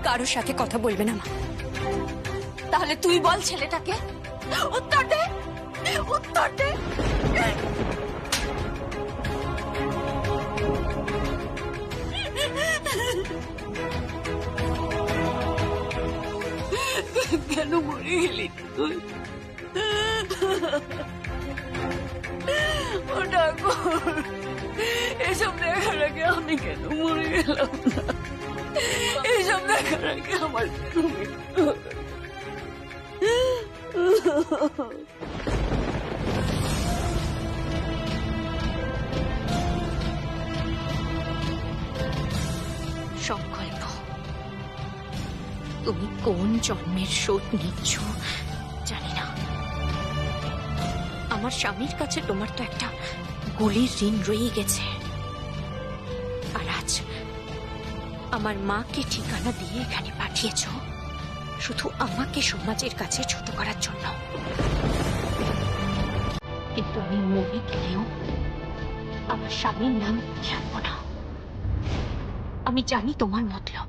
কারোর সাথে কথা বলবে না মা। তাহলে তুই বল ছেলেটাকে, উত্তর দে, উত্তর দে। কেন মরে গেলি তুই? ও ঠাকুর, এসব দেখার আগে আমি কেন মরে গেলাম না? এসব দেখার আগে আমার মৃত্যু হলো। সংকল্প, তুমি কোন জন্মের শোধ নিচ্ছ জানি না। আমার স্বামীর কাছে তোমার তো একটা গুলির ঋণ রয়ে গেছে, আর আজ আমার মাকে ঠিকানা দিয়ে এখানে পাঠিয়েছ শুধু আমাকে সমাজের কাছে ছোট করার জন্য। কিন্তু আমি মরে গেলেও আমার স্বামীর নাম জানবো না। আমি জানি তোমার মতলব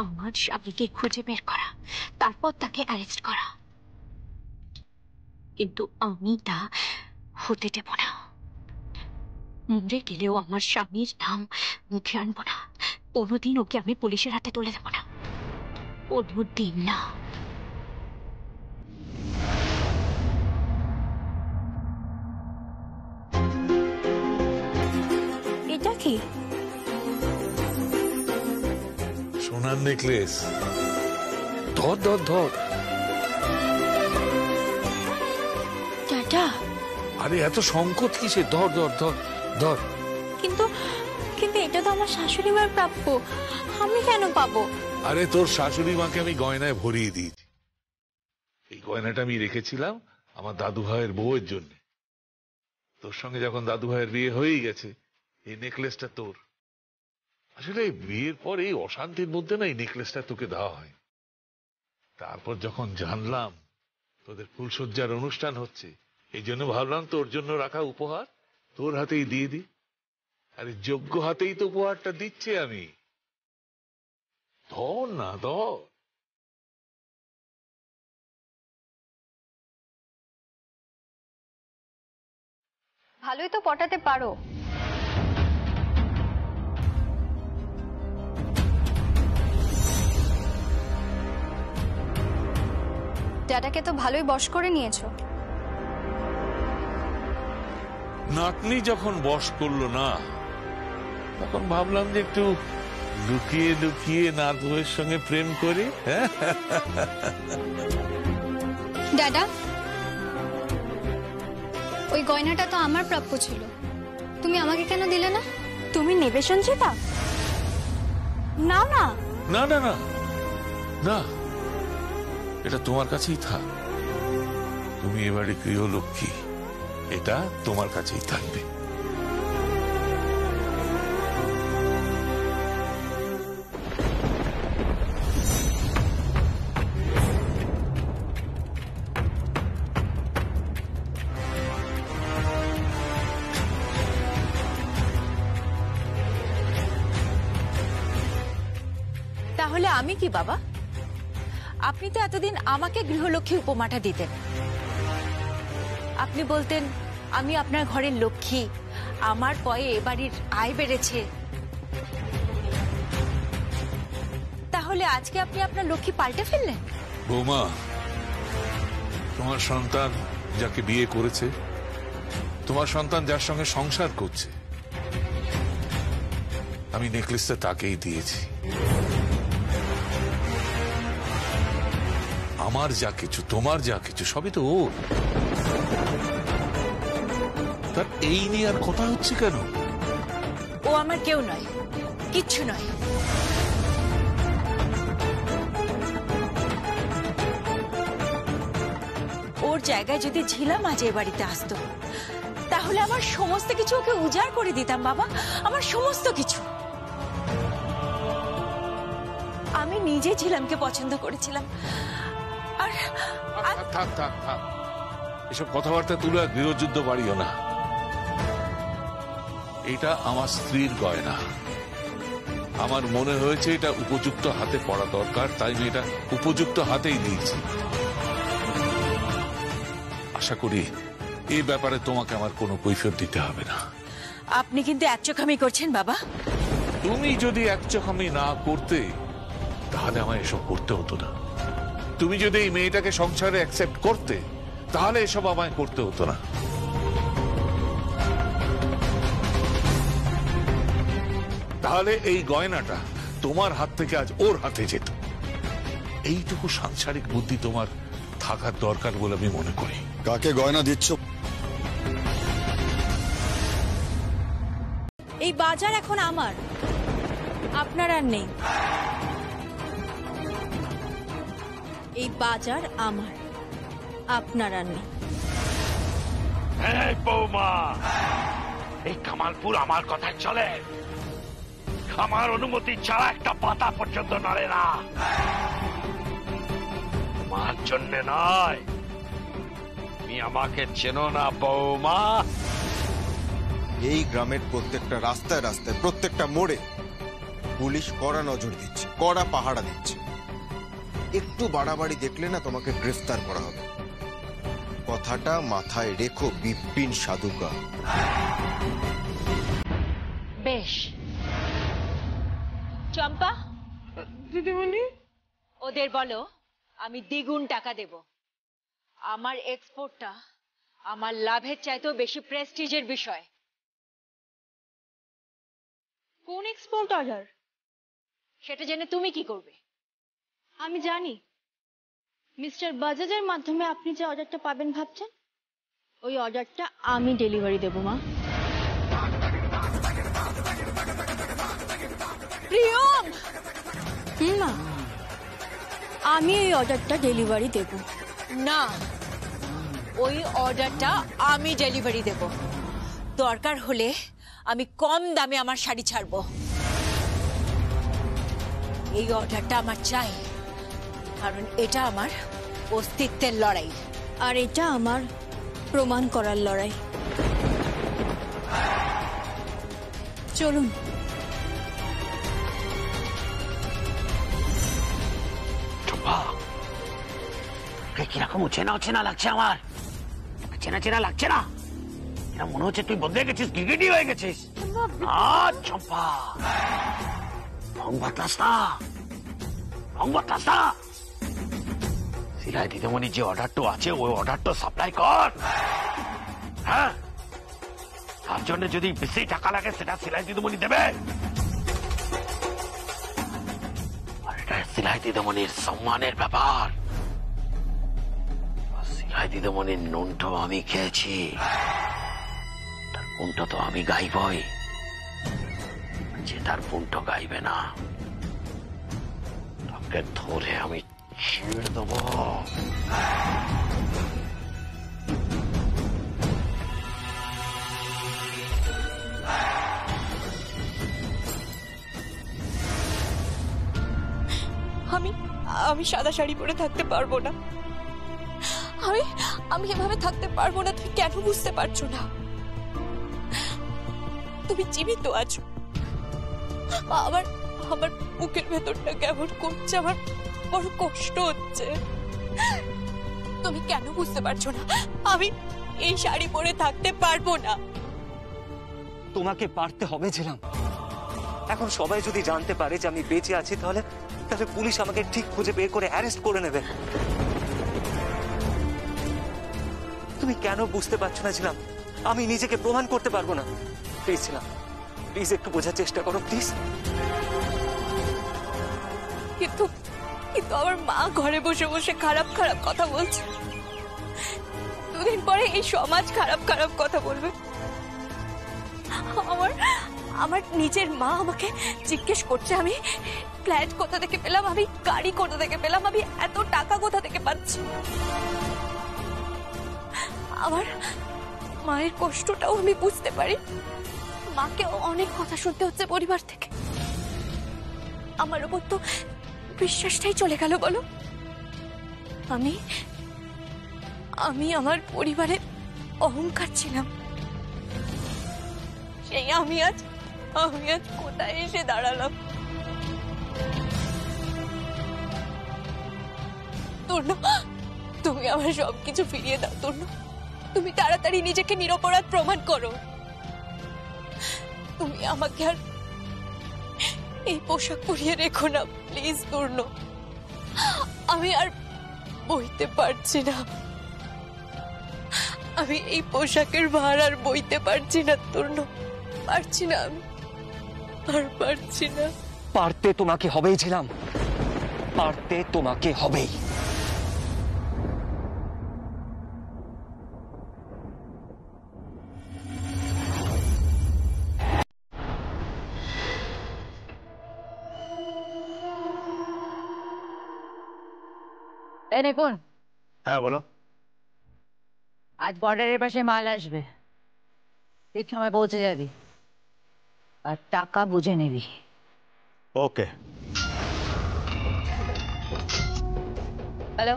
আমার স্বামীকে খুঁজে বের করা, তারপর তাকে অ্যারেস্ট করা, কিন্তু আমি তা হতে দেব না। মরে গেলেও আমার স্বামীর নাম মুখে আনবো না। কোনোদিন ওকে আমি পুলিশের হাতে তুলে দেব না, কোনোদিন না। এটা কি? সোনার নেকলেস। ধর ধর ধর। দাদা, আরে এত সংকট কিসে? ধর ধর ধর ধর। কিন্তু কিন্তু এটা তো আমার শাশুড়ি মার প্রাপ্য, আমি কেন পাবো? আরে তোর শাশুড়ি মাকে আমি গয়নায় ভরিয়ে দিয়েছি। এই গয়নাটা আমি রেখেছিলাম আমার দাদু ভাইয়ের বউয়ের জন্য। তোর সঙ্গে যখন দাদু ভাইয়ের বিয়ে হয়েই গেছে, এই নেকলেসটা তোর। আসলে বিয়ের পর এই অশান্তির মধ্যে না এই নেকলেসটা তোকে দেওয়া হয়। তারপর যখন জানলাম তোদের ফুলসজ্জার অনুষ্ঠান হচ্ছে, এই জন্য ভাবলাম তোর জন্য রাখা উপহার তোর হাতেই দিয়ে দি। আরে যোগ্য হাতেই তো উপহারটা দিচ্ছে আমি। ধর না, ধর। ভালোই তো পটাতে পারো। ড্যাডাকে তো ভালোই বশ করে নিয়েছো। নাতনি যখন বশ করলো না, তখন ভাবলাম যে একটু লুকিয়ে লুকিয়ে নাত বউয়ের সঙ্গে প্রেম করি। ড্যাডা, ওই গয়নাটা তো আমার প্রাপ্য ছিল, তুমি আমাকে কেন দিলে না? তুমি নেবে সঞ্চিতা? না না না না না না, এটা তোমার কাছেই থাক। তুমি এবারে গৃহলক্ষ্মী, এটা তোমার কাছেই থাকবে। তাহলে আমি কি বাবা? আপনি তো এতদিন আমাকে গৃহলক্ষ্মী উপমাটা দিতেন। আপনি বলতেন আমি আপনার ঘরের লক্ষ্মী, আমার পয়ে এ বাড়ির আয় বেড়েছে। তাহলে আজকে আপনি আপনার লক্ষ্মী পাল্টে ফেললেন? বৌমা, তোমার সন্তান যাকে বিয়ে করেছে, তোমার সন্তান যার সঙ্গে সংসার করছে, আমি নেকলেসটা তাকেই দিয়েছি। আমার যা কিছু, তোমার যা কিছু, সবই তো ওর। তার এই নিয়ে আর কথা হচ্ছে কেন? ও আমার কেউ নয়, কিচ্ছু নয়। ওর জায়গায় যদি ঝিলাম আজ এ বাড়িতে আসতো, তাহলে আমার সমস্ত কিছু ওকে উজাড় করে দিতাম বাবা, আমার সমস্ত কিছু। আমি নিজে ঝিলামকে পছন্দ করেছিলাম। আর থাক থাক থাক, এসব কথাবার্তা তুলে গৃহযুদ্ধ বাড়িও না। এটা আমার স্ত্রীর গয়না, আমার মনে হয়েছে এটা উপযুক্ত হাতে পড়া দরকার, তাই আমি এটা উপযুক্ত হাতেই দিয়েছি। আশা করি এই ব্যাপারে তোমাকে আমার কোনো কৈফিয়ত দিতে হবে না। আপনি কিন্তু একচোখামি করছেন বাবা। তুমি যদি একচোখামি না করতে তাহলে আমায় এসব করতে হতো না। তুমি যদি এই মেয়েটাকে সংসারে অ্যাকসেপ্ট করতে তাহলে এসব আমায় করতে হতো না। তাহলে এই গয়নাটা তোমার হাত থেকে আজ ওর হাতে যেত। এইটুকু সাংসারিক বুদ্ধি তোমার থাকার দরকার বলে আমি মনে করি। কাকে গয়না দিচ্ছ? এই বাজার এখন আমার, আপনার আর নেই। এই বাজার আমার, আপনার আর নেই। এই বৌমা, এই কামালপুর আমার কথায় চলে। আমার অনুমতি ছাড়া একটা পাতা পর্যন্ত নড়ে না। তোমার জন্য নয়। তুমি আমাকে চেনো না বৌমা। এই গ্রামের প্রত্যেকটা রাস্তায় রাস্তায় প্রত্যেকটা মোড়ে পুলিশ কড়া নজর দিচ্ছে, কড়া পাহারা দিচ্ছে। একটু বাড়াবাড়ি দেখলে না তোমাকে গ্রেফতার করা হবে। কথাটা মাথায় রেখো বিপিন সাধুকা। বেশ চম্পা, দিদিমণি, ওদের বলো আমি দ্বিগুণ টাকা দেব। আমার এক্সপোর্টটা আমার লাভের চাইতেও বেশি প্রেস্টিজের বিষয়। কোন এক্সপোর্ট অর্ডার? সেটা জেনে তুমি কি করবে? আমি জানি মিস্টার বাজাজের মাধ্যমে আপনি যে অর্ডারটা পাবেন ভাবছেন, ওই অর্ডারটা আমি ডেলিভারি দেব মা। প্রিয়ম, মা, আমি এই অর্ডারটা ডেলিভারি দেব। না, ওই অর্ডারটা আমি ডেলিভারি দেব। দরকার হলে আমি কম দামে আমার শাড়ি ছাড়বো। এই অর্ডারটা আমার চাই, কারণ এটা আমার অস্তিত্বের লড়াই, আর এটা আমার প্রমাণ করার লড়াই। চলুন। চম্পা, কিরকম চেনা চেনা লাগছে আমার। চেনা চেনা লাগছে না? এরা মনে হচ্ছে তুই বদলে গেছিস, গিরগিটি হয়ে গেছিস। চম্পা, রং বাতলাস না, রং বাতলাস না। সিলাই দিদিমণির যে অর্ডারটা আছে ওই অর্ডারটা সাপ্লাই কর। হ্যাঁ, তার জন্য যদি বেশি টাকা লাগে সেটা সিলাই দিদিমণি দেবে। আর এটা সিলাই দিদিমণির সম্মানের ব্যাপার। সিলাই দিদিমণির নুনটো আমি খেয়েছি, তার পুনটো তো আমি গাইবই। যে তার পুনটো গাইবে না তাকে ধরে আমি ছেড়ে দেবো। আমি সাদা শাড়ি পরে থাকতে পারবো না। আমি এভাবে থাকতে পারবো না। তুমি কেন বুঝতে পারছো না? তুমি জীবিত আছো, আমার বুকের ভেতরটা কেমন করছে, আমার বড় কষ্ট হচ্ছে। তুমি কেন বুঝতে পারছো না? আমি এই শাড়ি পরে থাকতে পারবো না। তোমাকে পারতে হবে ছিলাম। এখন সবাই যদি জানতে পারে যে আমি বেঁচে আছি, তাহলে পুলিশ আমাকে ঠিক খুঁজে বের করে অ্যারেস্ট করে নেবে। তুমি কেন বুঝতে পারছো না ছিলাম? আমি নিজেকে প্রমাণ করতে পারবো না। প্লিজ ছিলাম, প্লিজ একটু বোঝার চেষ্টা করো প্লিজ। কিন্তু আমার মা ঘরে বসে বসে খারাপ খারাপ কথা বলছে। দুদিন পরে এই সমাজ খারাপ খারাপ কথা বলবে। আমার নিজের মা আমাকে জিজ্ঞেস করছে আমি ফ্ল্যাট কোথা থেকে পেলাম, আমি গাড়ি কোথা থেকে পেলাম, আমি এত টাকা কোথা থেকে পাচ্ছি। আমার মায়ের কষ্টটাও আমি বুঝতে পারি। মাকে অনেক কথা শুনতে হচ্ছে পরিবার থেকে। আমার উপর তো বিশ্বাসটাই চলে গেল। বলো, আমি আমার পরিবারের অহংকার ছিলাম। সেই আমি আজ কোথায় এসে দাঁড়ালাম। তরুণ, তুমি আমার সবকিছু ফিরিয়ে দাও তরুণ। তুমি তাড়াতাড়ি নিজেকে নিরপরাধ প্রমাণ করো। তুমি আমাকে আর এই পোশাক পরিয়ে রেখো না প্লিজ তরুণ। আমি আর বইতে পারছি না, আমি এই পোশাকের ভার আর বইতে পারছি না তরুণ, পারছি না, আমি আর পারছি না। পারতে তোমাকে হবেই ছিলাম, পারতে তোমাকে হবেই। কোন হ্যাঁ বলো। আজ বর্ডারের পাশে মাল আসবে, ঠিক সময় পৌঁছে যাবি আর টাকা বুঝে নিবি। ওকে। হ্যালো,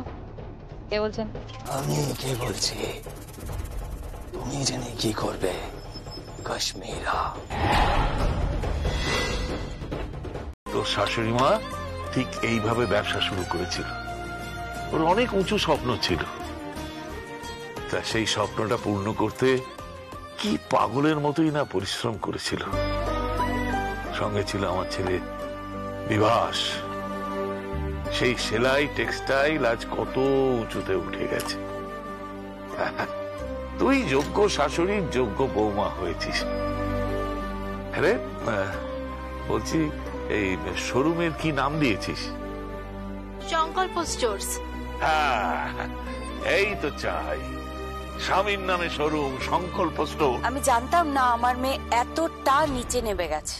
কে বলছেন? আমি কে বলছি? তুমি জানি কি করবে কাশ্মীরা। তোর শাশুড়ি মা ঠিক এইভাবে ব্যবসা শুরু করেছিল। ওর অনেক উঁচু স্বপ্ন ছিল, তা সেই স্বপ্নটা পূর্ণ করতে কি পাগলের মতোই না পরিশ্রম করেছিল। সঙ্গে ছিল আমার ছেলে বিভাস। সেই সেলাই টেক্সটাইল আজ কত উঁচুতে উঠে গেছে। তুই যোগ্য শাশুড়ির যোগ্য বৌমা হয়েছিস। আরে বলছি, এই শোরুমের কি নাম দিয়েছিস? সংকল্প স্টোর্স। হ্যাঁ, এই তো চাই, স্বামীর নামে শোরুম, সংকল্প স্টোর। আমি জানতাম না আমার মেয়ে এতটা নিচে নেমে গেছে।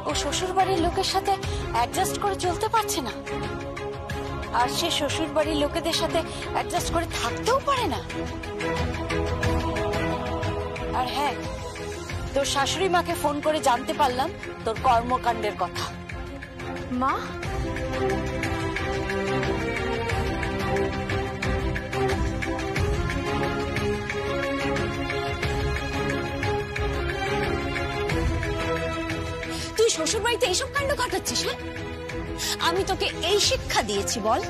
ও শ্বশুর বাড়ির লোকের সাথে অ্যাডজাস্ট করে চলতে পারছে না, আর সে শ্বশুর বাড়ির লোকেদের সাথে অ্যাডজাস্ট করে থাকতেও পারে না। আর হ্যাঁ, তোর শাশুড়ি মাকে ফোন করে জানতে পারলাম তোর কর্মকাণ্ডের কথা। মা, তুই শ্বশুর বাড়িতে এইসব কাণ্ড ঘটাচ্ছিস? হ্যাঁ, আমি তোকে এই শিক্ষা দিয়েছি বল?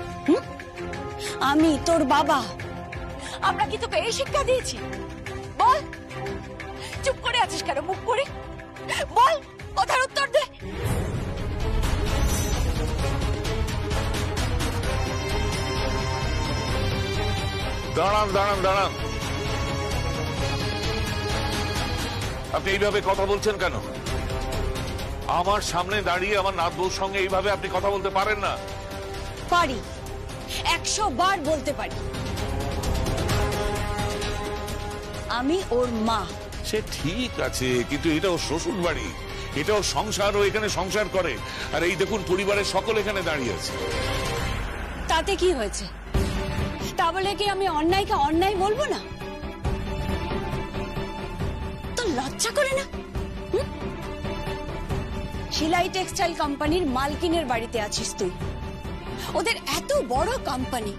আমি তোর বাবা, আমরা কি তোকে এই শিক্ষা দিয়েছি? বল, চুপ করে আছিস কেন? মুখ করে বল, কথার উত্তর দে। দাঁড়ান দাঁড়ান দাঁড়ান, আপনি এইভাবে কথা বলছেন কেন? আমার সামনে দাঁড়িয়ে আমার নাত বউর সঙ্গে এইভাবে আপনি কথা বলতে পারেন না। পারি, 100 বার বলতে পারি। আমি ওর মা। সে ঠিক আছে, কিন্তু এটা ওর শ্বশুর বাড়ি, এটা ওর সংসার, ও এখানে সংসার করে। আর এই দেখুন, পরিবারের সকল এখানে দাঁড়িয়ে আছে। তাতে কি হয়েছে? তা বলে কি আমি অন্যায়কে অন্যায় বলবো না? তো লজ্জা করে না? সেলাই টেক্সটাইল কোম্পানির মালকিনের বাড়িতে আছিস তুই, ওদের এত বড় কোম্পানি,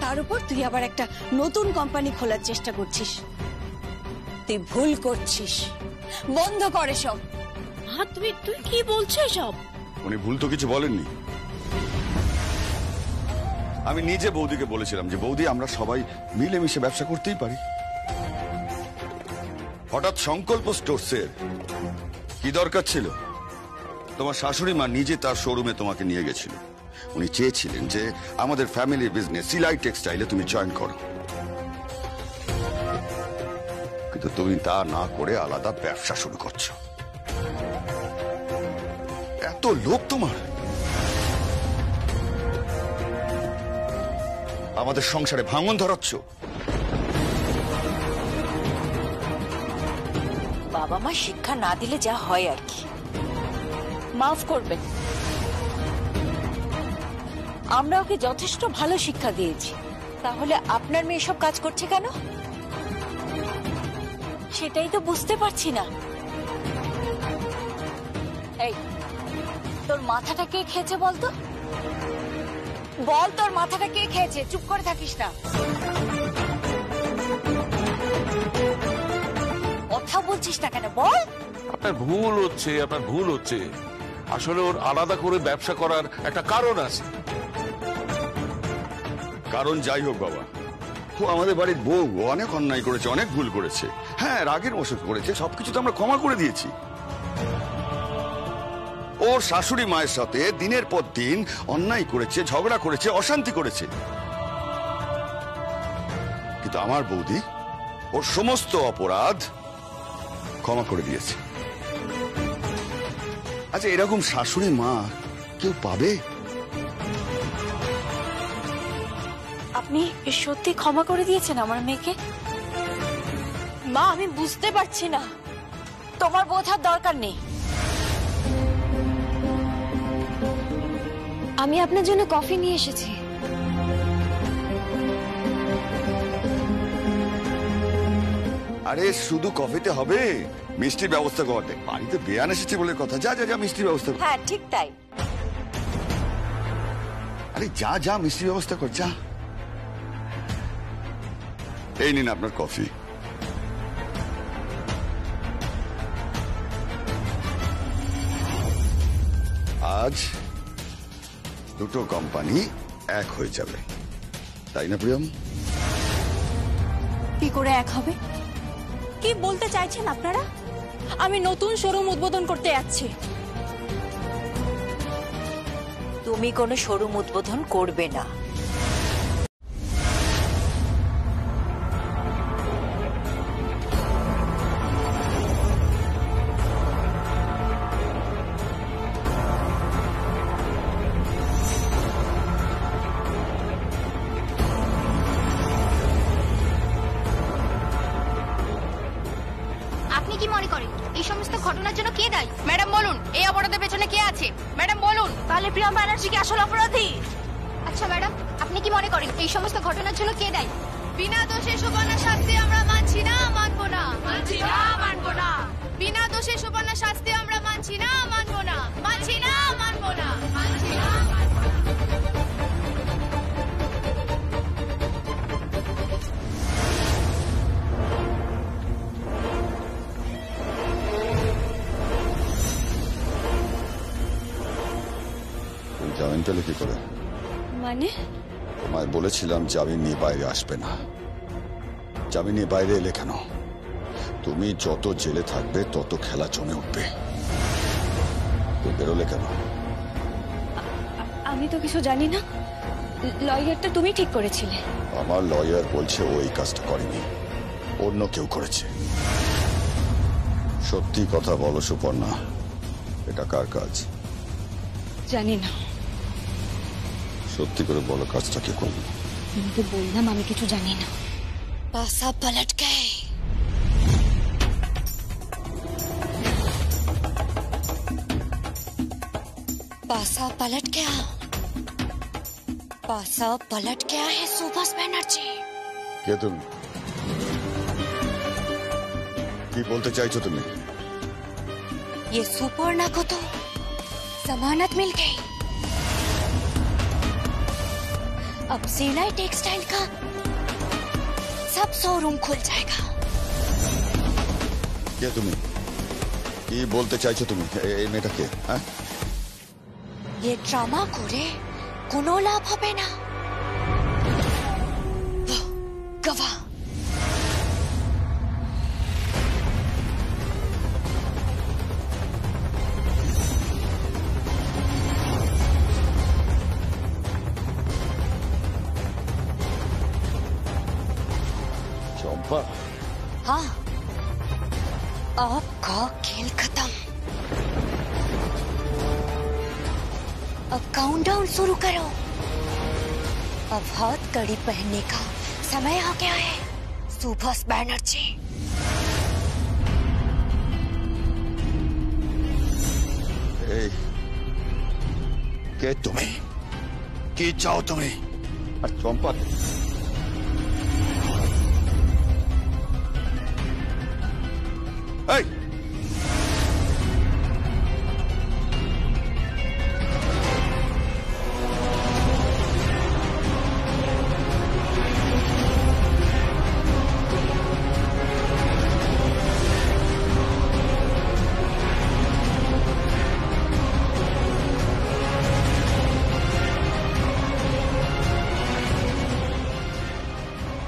তার উপর তুই আবার একটা নতুন কোম্পানি খোলার চেষ্টা করছিস। তুই ভুল করছিস, বন্ধ করে সব। হ্যাঁ, তুই কি বলছো সব? উনি ভুল তো কিছু বলেননি। আমি নিজে বৌদিকে বলেছিলাম যে বৌদি, আমরা সবাই মিলেমিশে ব্যবসা করতেই পারি। হঠাৎ সংকল্প স্টোরসের কি দরকার ছিল? তোমার শাশুড়ি মা নিজে তার শোরুমে তোমাকে নিয়ে গেছিল। উনি চেয়েছিলেন যে আমাদের ফ্যামিলি বিজনেস সেলাই টেক্সটাইলে তুমি জয়েন করো, কিন্তু তুমি তা না করে আলাদা ব্যবসা শুরু করছো। এত লোভ তোমার! আমাদের সংসারে ভাঙন ধরাচ্ছ। বাবা মা শিক্ষা না দিলে যা হয় আর কি। মাফ করবেন, আমরা ওকে যথেষ্ট ভালো শিক্ষা দিয়েছি, তাহলে আপনার মেয়ে সব কাজ করছে কেন? সেটাই তো বুঝতে পারছি না। এই, তোর মাথাটা কে খেয়েছে বলতো? বল, তোর মাথাটা কে খেয়েছে? চুপ করে থাকিস না। কথা বলছিস না কেন বল? আপনার ভুল হচ্ছে আসলে ওর আলাদা করে ব্যবসা করার একটা কারণ আছে। কারণ যাই হোক বাবা, ও আমাদের বাড়ির বউ, ও অনেক অন্যায় করেছে, অনেক ভুল করেছে। হ্যাঁ, রাগের বশত করেছে, সবকিছু তো আমরা ক্ষমা করে দিয়েছি। ওর শাশুড়ি মায়ের সাথে দিনের পর দিন অন্যায় করেছে, ঝগড়া করেছে, অশান্তি করেছে, কিন্তু আমার বৌদি ওর সমস্ত অপরাধ ক্ষমা করে দিয়েছে। আচ্ছা, এরকম শাশুড়ি মা কেউ পাবে? আপনি সত্যি ক্ষমা করে দিয়েছেন আমার মেয়েকে? মা, আমি বুঝতে পারছি না, তোমার বোঝার দরকার নেই। আমি আপনার জন্য কফি নিয়ে এসেছি। আরে শুধু কফিতে হবে, মিষ্টির ব্যবস্থা করতে। বাড়িতে বেয়ান এসেছে বলে কথা, যা যা যা মিষ্টির ব্যবস্থা কর। হ্যাঁ, ঠিক তাই। আরে যা যা মিষ্টির ব্যবস্থা কর, যা। এই নিন আপনার কফি। আজ দুটো কোম্পানি এক হয়ে যাবে, তাই না প্রিয়ম? কি করে এক হবে? কি বলতে চাইছেন আপনারা? আমি নতুন শোরুম উদ্বোধন করতে যাচ্ছি। তুমি কোনো শোরুম উদ্বোধন করবে না। আপনি কি মনে করেন এই সমস্ত ঘটনার জন্য কে দায়ী? ম্যাডাম বলুন, এই অপরাধের পেছনে কে আছে? ম্যাডাম বলুন। তাহলে প্রিয়ম ব্যানার্জি কি আসল অপরাধী? আচ্ছা ম্যাডাম, আপনি কি মনে করেন এই সমস্ত ঘটনার জন্য কে দায়ী? বিনা দোষে সুবর্ণা শাস্তি আমরা মানছি না, মানবো না, মানছি না, মানবো না। বিনা দোষে সুবর্ণা শাস্তি আমরা মানছি না, মানবো না, মানছি না, মানবো না, মানছি না। জামিন পেলে কি করে? মানে? তোমায় বলেছিলাম জামিন নিয়ে বাইরে আসবে না। জামিন নিয়ে বাইরে এলে কেন? তুমি যত জেলে থাকবে তত খেলা জমে উঠবে। তুই বেরোলে কেন? আমি তো কিছু জানি না, লয়ারটা তুমি ঠিক করেছিলে। আমার লয়ার বলছে ও এই কাজটা করেনি, অন্য কেউ করেছে। সত্যি কথা বলো সুপর্ণা, এটা কার কাজ? জানি না। সত্যি করে বলো, কাজটা কে করবে? আমি তো বললাম আমি কিছু জানি না। পাসা পলট গয়ে। पासा पलट गया, पासा पलट गया है सुभाष बनर्जी। কে তুমি? কি বলতে চাইছো তুমি? ये सुपर्णा को तो जमानत मिल गई। अब सिलाई टेक्सटाइल का सब शोरूम खुल जाएगा। কে তুমি? কি বলতে চাইছো তুমি? এই মেয়েটা কে? হ্যাঁ, ये ड्रामा करे कोनो लाभ হবে না। गवा চম্পা। हाँ, आपका खेल खत्म। अब काउंटडाउन शुरू करो। अब हाथ कड़ी पहनने का समय आ गया है सुभाष बनर्जी। এই কে তুমি? কি চাও তুমি? আর চম্পা, এই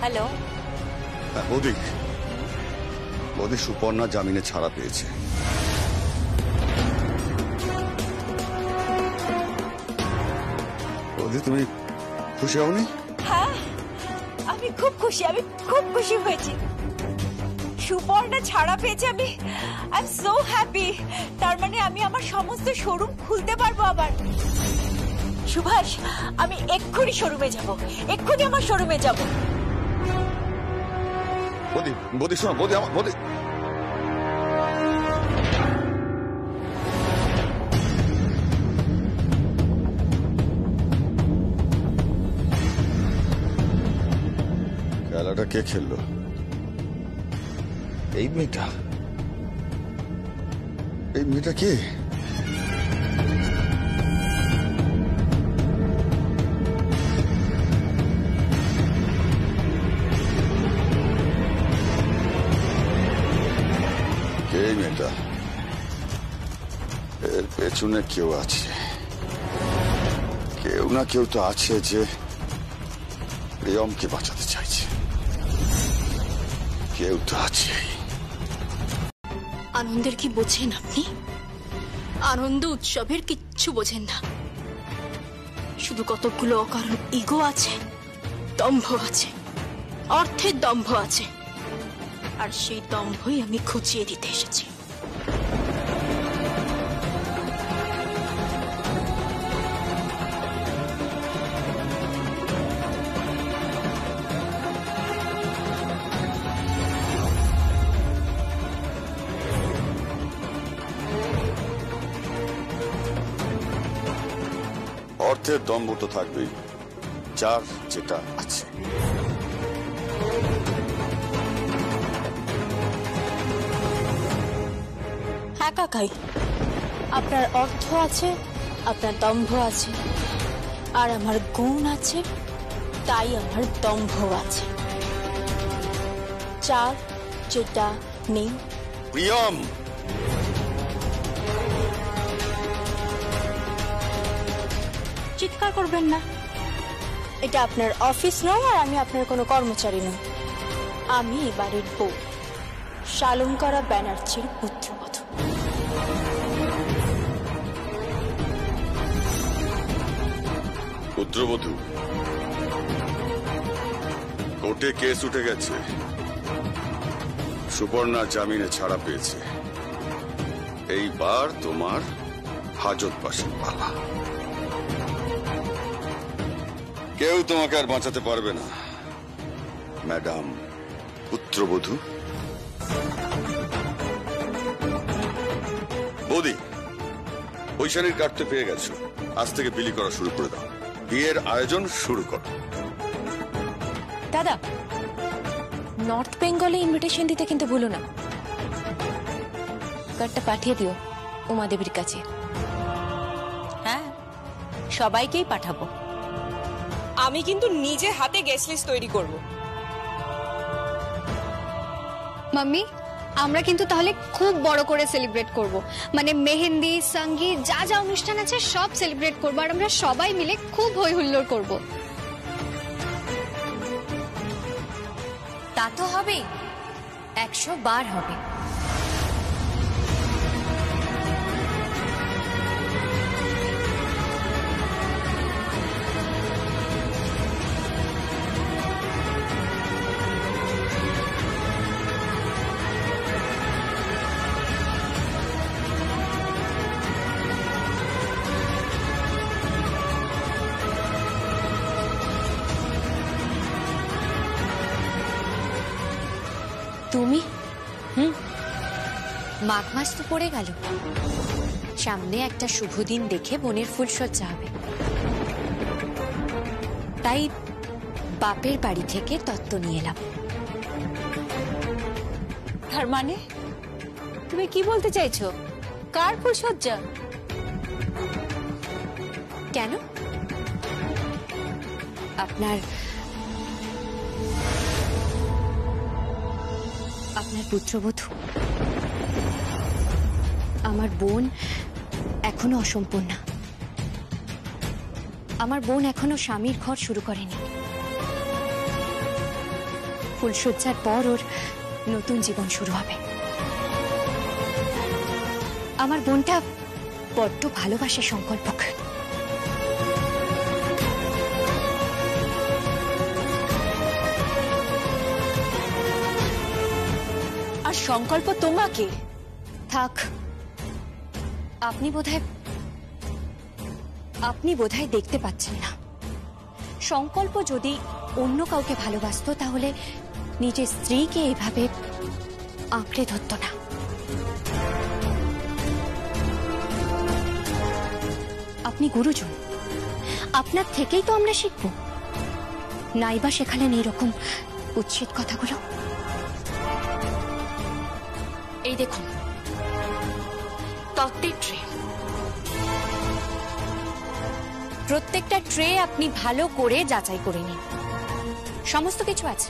হ্যালো। বৌদি, বৌদি সুপর্ণা জামিনে ছাড়া পেয়েছে। বৌদি তুমি খুশি হওনি? হ্যাঁ, আমি খুব খুশি, আমি খুব খুশি হয়েছি। সুপর্ণা ছাড়া পেয়েছে, আমি আই এম সো হ্যাপি। তার মানে আমি আমার সমস্ত শোরুম খুলতে পারবো আবার। সুভাষ, আমি এক্ষুনি শোরুমে যাব, এক্ষুনি আমার শোরুমে যাব। বৌদি, বৌদি শোনো, বৌদি আমার বৌদি। খেলাটা কে খেললো? এই মেয়েটা? এই মেয়েটা কে? এই মেয়েটা, এর পেছনে কেউ আছে, কেউ না কেউ তো আছে যে প্রিয়মকে বাঁচাতে চাইছে। কেউ তো আছে। আনন্দের কি বোঝেন আপনি? আনন্দ উৎসবের কিচ্ছু বোঝেন না। শুধু কতগুলো অকারণ ইগো আছে, দম্ভ আছে, অর্থের দম্ভ আছে, আর সেই দম্ভই আমি খুঁচিয়ে দিতে এসেছি। অর্থের দম্ভ তো থাকবেই, যার যেটা আছে। হ্যাঁ কাকাই, আপনার অর্থ আছে, আপনার দম্ভ আছে, আর আমার গুণ আছে, তাই আমার দম্ভ আছে। যার যেটা নেই। প্রিয়ম, চিৎকার করবেন না। এটা আপনার অফিস নয়, আর আমি আপনার কোনো কর্মচারী নই। আমি বাড়ির বউ, শালঙ্করা ব্যানার্জির পুত্রবধূ। পুত্রবধূ? কোর্টে কেস উঠে গেছে, সুপর্ণা জামিনে ছাড়া পেয়েছে। এইবার তোমার হাজত বাসীর পালা। কেউ তোমাকে আর বাঁচাতে পারবে না ম্যাডাম পুত্রবধূ। বৌদি, ঐশানীর কাটতে পেয়ে গেছো, আজ থেকে বিলি করা শুরু করে দাও। বিয়ের আয়োজন শুরু করো। দাদা, নর্থ বেঙ্গলে ইনভিটেশন দিতে কিন্তু ভুলো না। কার্ডটা পাঠিয়ে দিও উমাদেবীর কাছে। হ্যাঁ, সবাইকেই পাঠাবো। আমি কিন্তু নিজে হাতে গেস্ট লিস্ট তৈরি করব। মাম্মি, আমরা কিন্তু তাহলে খুব বড় করে সেলিব্রেট করব। মানে মেহেন্দি, সঙ্গীত, যা যা অনুষ্ঠান আছে সব সেলিব্রেট করব, আর আমরা সবাই মিলে খুব হই হুল্লোড় করব। তা তো হবে, 100 বার হবে। তুমি? মাঘ মাস তো পড়ে গেল, সামনে একটা শুভ দিন দেখে বোনের ফুলসজ্জা হবে, তাই বাপের বাড়ি থেকে তত্ত্ব নিয়ে এলাম। তার মানে তুমি কি বলতে চাইছো? কার ফুলসজ্জা? কেন? আপনার পুত্রবধূ, আমার বোন এখনো অসম্পূর্ণ। আমার বোন এখনো স্বামীর ঘর শুরু করেনি। ফুলশয্যার পর ওর নতুন জীবন শুরু হবে। আমার বোনটা বড্ড ভালোবাসে সংকল্পকে। আর সংকল্প তোমাকে। থাক, আপনি বোধহয় দেখতে পাচ্ছেন না। সংকল্প যদি অন্য কাউকে ভালোবাসতো তাহলে নিজের স্ত্রীকে এভাবে আঁকড়ে ধরত না। আপনি গুরুজন, আপনার থেকেই তো আমরা শিখব, নাইবা শেখালেন এরকম উচ্ছেদ কথাগুলো। এই দেখুন তত্ত্বের ট্রে, প্রত্যেকটা ট্রে আপনি ভালো করে যাচাই করে নিন, সমস্ত কিছু আছে।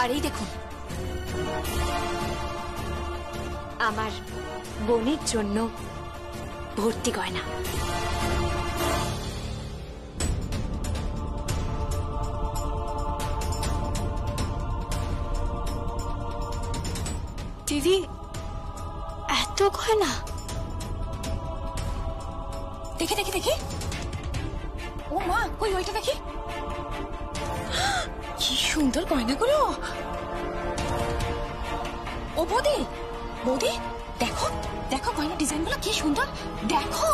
আর এই দেখুন আমার বোনের জন্য ভর্তি গয়না। দিদি, এত গয়না! দেখি দেখি দেখি, ও মা, কই ওইটা দেখি, কি সুন্দর গয়নাগুলো। ও বৌদি, বৌদি দেখো দেখো গয়না ডিজাইনগুলো কি সুন্দর, দেখো।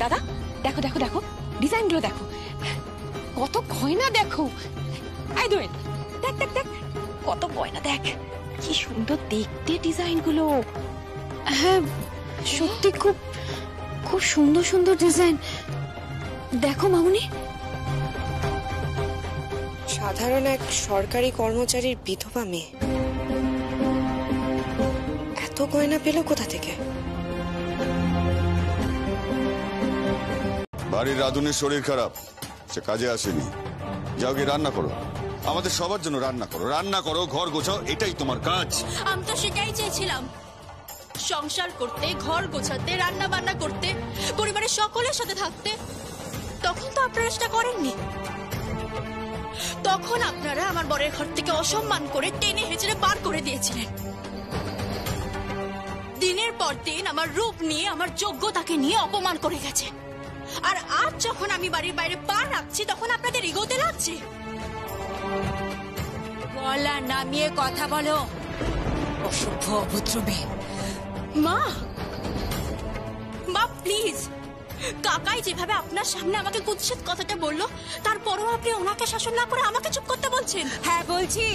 দাদা দেখো দেখো দেখো ডিজাইনগুলো দেখো, কত গয়না দেখো। আই দোয়েল, দেখ দেখ দেখ কত গয়না, দেখ কি সুন্দর দেখতে ডিজাইনগুলো। হ্যাঁ সত্যি খুব খুব সুন্দর সুন্দর ডিজাইন। দেখো মামুনি, সাধারণ এক সরকারি কর্মচারীর বিধবা মেয়ে এত গয়না পেল কোথা থেকে? বাড়ির রাধুনের শরীর খারাপ, সে কাজে আসেনি। যাও গিয়ে রান্না করো, আমাদের সবার জন্য রান্না করো, রান্না করো, ঘর গোছাও, এটাই তোমার কাজ। আমি তো সেটাই চেয়েছিলাম, সংসার করতে, ঘর গোছাতে, রান্না বান্না করতে, পরিবারের সকলের সাথে থাকতে। তখন তো আপনারা সেটা করেননি। তখন আপনারা আমার বরের ঘর থেকে অসম্মান করে টেনে হেঁচড়ে বার করে দিয়েছিলেন। দিনের পর দিন আমার রূপ নিয়ে, আমার যোগ্যতাকে নিয়ে অপমান করে গেছে। আর আজ যখন আমি বাড়ির বাইরে পা রাখছি তখন আপনাদের এগোতে লাগছে। গলা নামিয়ে কথা বলো, অসভ্য অভদ্র মেয়ে। মা, মা প্লিজ, কাকাই যেভাবে আপনার সামনে আমাকে কুৎসিত কথাটা বললো, তারপরও আপনি ওনাকে শাসন না করে আমাকে চুপ করতে বলছেন। হ্যাঁ বলছি,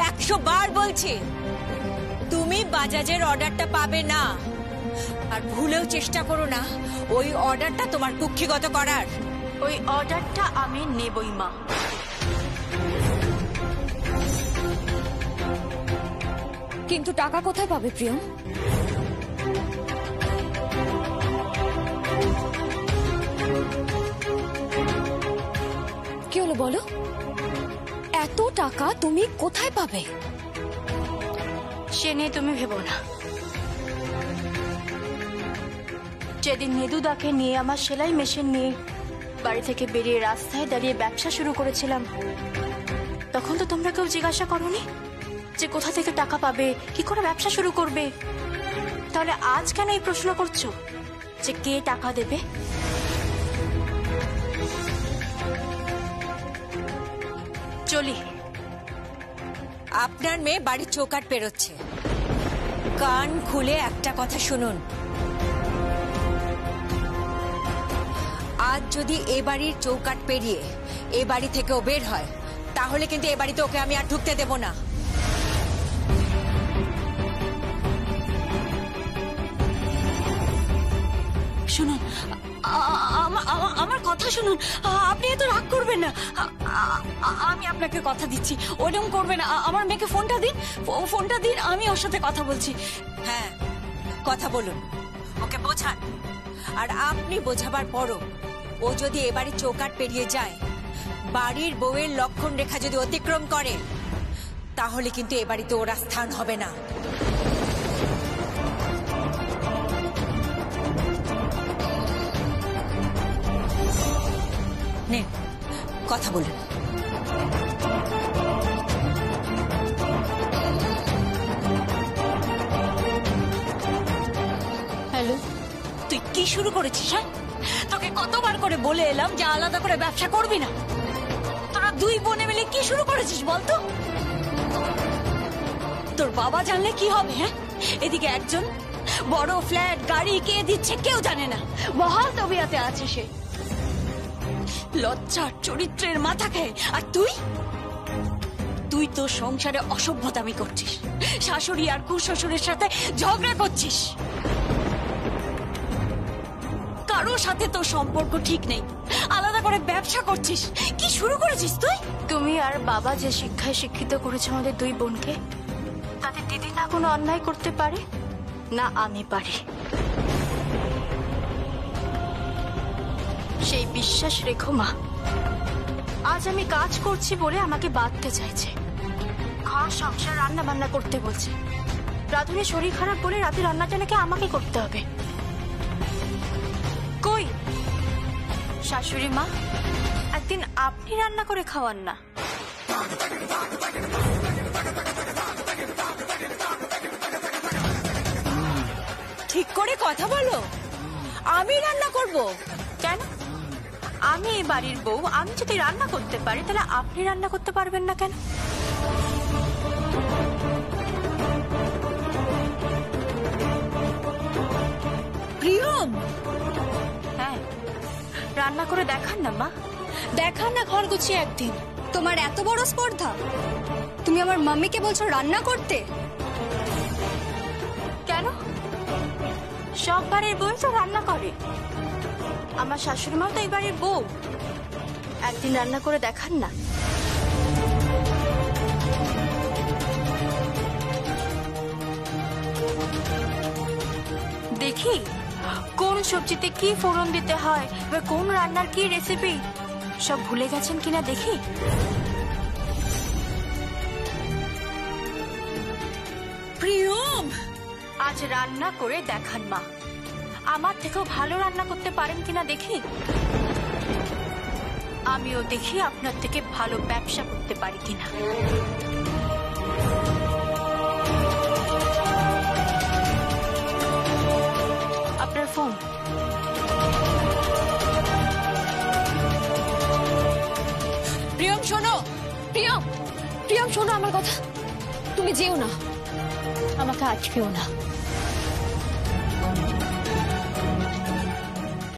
100 বার বলছি, তুমি বাজাজের অর্ডারটা পাবে না। আর ভুলেও চেষ্টা করো না ওই অর্ডারটা তোমার কুক্ষিগত করার। ওই অর্ডারটা আমি নেবই মা। কিন্তু টাকা কোথায় পাবে প্রিয়ম? কি হলো বলো, এত টাকা তুমি কোথায় পাবে? সে নিয়ে তুমি ভেবো না। যেদিন নেদুদাকে নিয়ে আমার সেলাই মেশিন নিয়ে বাড়ি থেকে বেরিয়ে রাস্তায় দাঁড়িয়ে ব্যবসা শুরু করেছিলাম, তখন তো তোমরা কেউ জিজ্ঞাসা করোনি যে কোথা থেকে টাকা পাবে, কি করে ব্যবসা শুরু করবে। তাহলে আজ কেন এই প্রশ্ন করছো যে কে টাকা দেবে? চলি। আপনার মেয়ে বাড়ির চৌকাঠ পেরোচ্ছে, কান খুলে একটা কথা শুনুন। আজ যদি এ বাড়ির চৌকাঠ পেরিয়ে এ বাড়ি থেকেও বের হয়, তাহলে কিন্তু এ বাড়িতে ওকে আমি আর ঢুকতে দেব না। শুনুন, আমার কথা শুনুন, আপনি এত রাগ করবেন না। আমি আপনাকে কথা দিচ্ছি, ওরকম করবেন না। আমার মেয়েকে ফোনটা দিন, আমি ওর সাথে কথা বলছি। হ্যাঁ কথা বলুন, ওকে বোঝান। আর আপনি বোঝাবার পরও ও যদি এবারে চৌকাঠ পেরিয়ে যায়, বাড়ির বউয়ের লক্ষণ রেখা যদি অতিক্রম করে, তাহলে কিন্তু এ বাড়িতে ওর স্থান হবে না। নে কথা বলুন। হ্যালো, তুই কি শুরু করেছিস? হ্যাঁ, তোকে কতবার করে বলে এলাম যে আলাদা করে ব্যবসা করবি না। তোরা দুই বোনে মিলে কি শুরু করেছিস বলতো? তোর বাবা জানলে কি হবে? হ্যাঁ, এদিকে একজন বড় ফ্ল্যাট গাড়ি কে দিচ্ছে কেউ জানে না, বহাল তবিয়াতে আছে সে, লজ্জার চরিত্রের মাথা খেয়ে। আর তুই তুই তো সংসারে অসভ্যতামি করছিস, শাশুড়ি আর শ্বশুরের সাথে ঝগড়া করছিস, কারো সাথে তোর সম্পর্ক ঠিক নেই, আলাদা করে ব্যবসা করছিস। কি শুরু করেছিস তুই? তুমি আর বাবা যে শিক্ষায় শিক্ষিত করেছে আমাদের দুই বোনকে, তাতে দিদি না কোনো অন্যায় করতে পারে না আমি পারি। সেই বিশ্বাস রেখো মা। আজ আমি কাজ করছি বলে আমাকে বাঁধতে চাইছে, ঘর সংসার রান্না বান্না করতে বলছে। রাধুনের শরীর খারাপ বলে রাতে রান্নাটা নাকি আমাকে করতে হবে। কই শাশুড়ি মা, একদিন আপনি রান্না করে খাওয়ান না। ঠিক করে কথা বলো, আমি রান্না করব কেন? আমি এই বাড়ির বউ, আমি যদি রান্না করতে পারি তাহলে আপনি রান্না করতে পারবেন না কেন? প্রিয়ম, হ্যাঁ, রান্না করে দেখান না মা, দেখান না ঘর গুছিয়ে একদিন। তোমার এত বড় স্পর্ধা, তুমি আমার মাম্মিকে বলছো রান্না করতে? কেন? সব বাড়ির বউ তো রান্না করে, আমার শাশুড়ি মা তো এই বাড়ির বউ, একদিন রান্না করে দেখান না। দেখি কোন সবজিতে কি ফোড়ন দিতে হয় বা কোন রান্নার কি রেসিপি সব ভুলে গেছেন কিনা দেখি। প্রিয়ম, আজ রান্না করে দেখান মা, আমার থেকেও ভালো রান্না করতে পারেন কিনা দেখি। আমিও দেখি আপনার থেকে ভালো ব্যবসা করতে পারি কিনা। আপনার ফোন। প্রিয়ম শোনো, প্রিয়ম, প্রিয়ম শোনো আমার কথা, তুমি যেও না, আমাকে আটকেও না।